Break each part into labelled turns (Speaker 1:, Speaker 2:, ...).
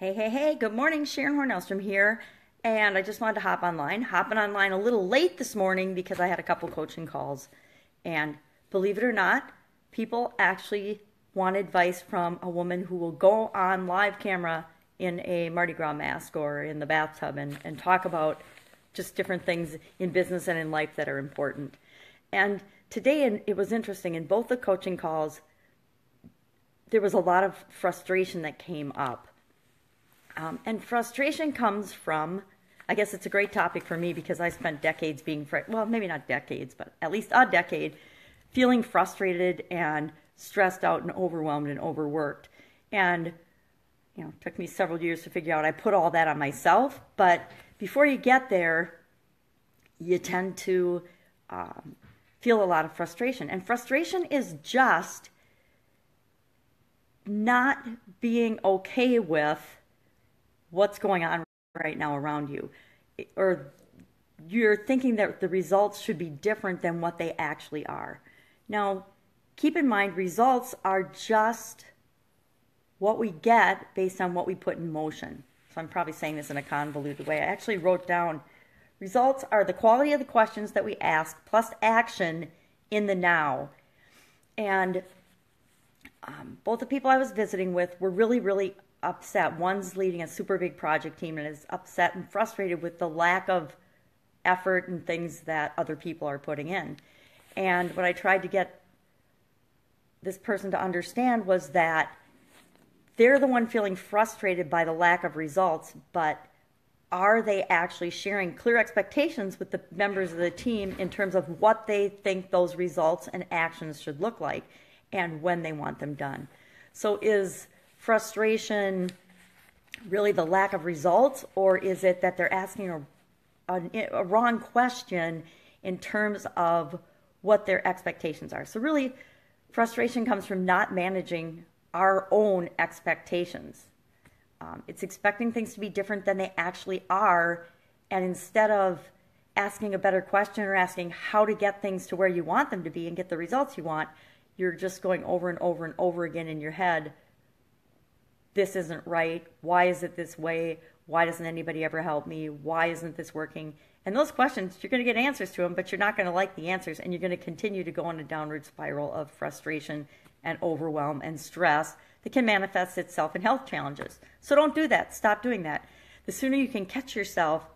Speaker 1: Hey, good morning. Sharon Horne-Ellstrom here. And I just wanted to hopping online a little late this morning because I had a couple coaching calls. And believe it or not, people actually want advice from a woman who will go on live camera in a Mardi Gras mask or in the bathtub and talk about just different things in business and in life that are important. And today, it was interesting, in both the coaching calls, there was a lot of frustration that came up. And frustration comes from, I guess it's a great topic for me because I spent decades being, well, maybe not decades, but at least a decade, feeling frustrated and stressed out and overwhelmed and overworked. And, it took me several years to figure out I put all that on myself. But before you get there, you tend to feel a lot of frustration. And frustration is just not being okay with what's going on right now around you, or you're thinking that the results should be different than what they actually are. Now, keep in mind, results are just what we get based on what we put in motion. So I'm probably saying this in a convoluted way. I actually wrote down, results are the quality of the questions that we ask plus action in the now. And both the people I was visiting with were really upset. One's leading a super big project team and is upset and frustrated with the lack of effort and things that other people are putting in. And what I tried to get this person to understand was that they're the one feeling frustrated by the lack of results, but are they actually sharing clear expectations with the members of the team in terms of what they think those results and actions should look like and when they want them done? So is frustration really the lack of results, or is it that they're asking a wrong question in terms of what their expectations are? So really, frustration comes from not managing our own expectations. It's expecting things to be different than they actually are, and instead of asking a better question or asking how to get things to where you want them to be and get the results you want, you're just going over and over and over again in your head, this isn't right, why is it this way, why doesn't anybody ever help me, why isn't this working? And those questions, you're going to get answers to them, but you're not going to like the answers, and you're going to continue to go on a downward spiral of frustration and overwhelm and stress that can manifest itself in health challenges. So don't do that. Stop doing that. The sooner you can catch yourself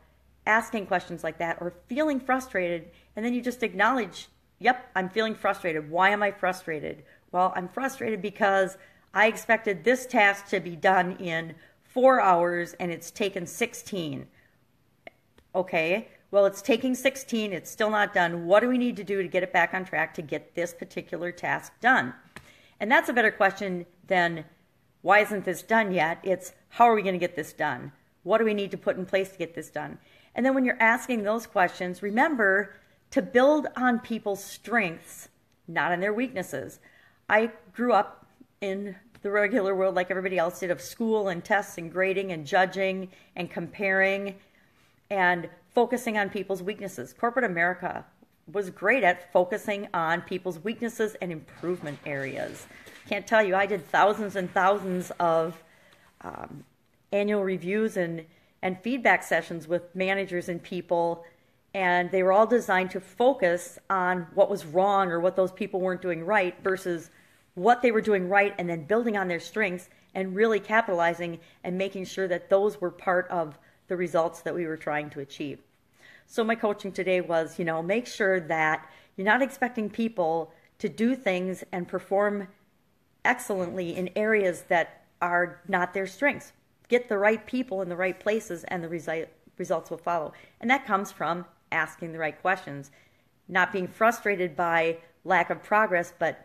Speaker 1: asking questions like that or feeling frustrated, and then you just acknowledge, yep, I'm feeling frustrated. Why am I frustrated? Well, I'm frustrated because I expected this task to be done in 4 hours and it's taken 16. Okay, well, it's taking 16. It's still not done. What do we need to do to get it back on track to get this particular task done? And that's a better question than, why isn't this done yet? It's, how are we going to get this done? What do we need to put in place to get this done? And then when you're asking those questions, remember to build on people's strengths, not on their weaknesses. I grew up in the regular world like everybody else did, of school and tests and grading and judging and comparing and focusing on people's weaknesses. Corporate America was great at focusing on people's weaknesses and improvement areas. Can't tell you, I did thousands and thousands of annual reviews and feedback sessions with managers and people, and they were all designed to focus on what was wrong or what those people weren't doing right versus what they were doing right, and then building on their strengths and really capitalizing and making sure that those were part of the results that we were trying to achieve. So my coaching today was, make sure that you're not expecting people to do things and perform excellently in areas that are not their strengths. Get the right people in the right places and the results will follow. And that comes from asking the right questions, not being frustrated by lack of progress, but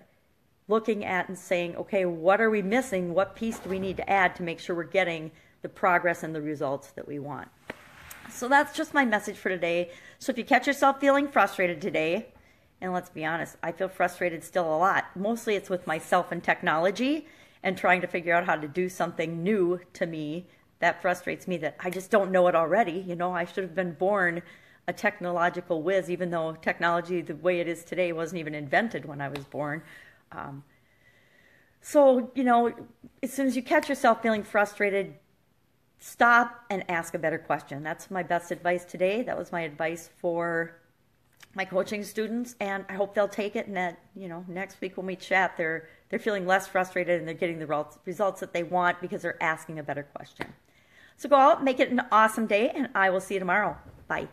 Speaker 1: looking at and saying, okay, what are we missing? What piece do we need to add to make sure we're getting the progress and the results that we want? So that's just my message for today. So if you catch yourself feeling frustrated today, and let's be honest, I feel frustrated still a lot. Mostly it's with myself and technology and trying to figure out how to do something new to me. That frustrates me that I just don't know it already. I should have been born a technological whiz, even though technology the way it is today wasn't even invented when I was born. So, as soon as you catch yourself feeling frustrated, stop and ask a better question. That's my best advice today. That was my advice for my coaching students, and I hope they'll take it, and that, you know, next week when we chat, they're feeling less frustrated and they're getting the results that they want because they're asking a better question. So go out, make it an awesome day, and I will see you tomorrow. Bye.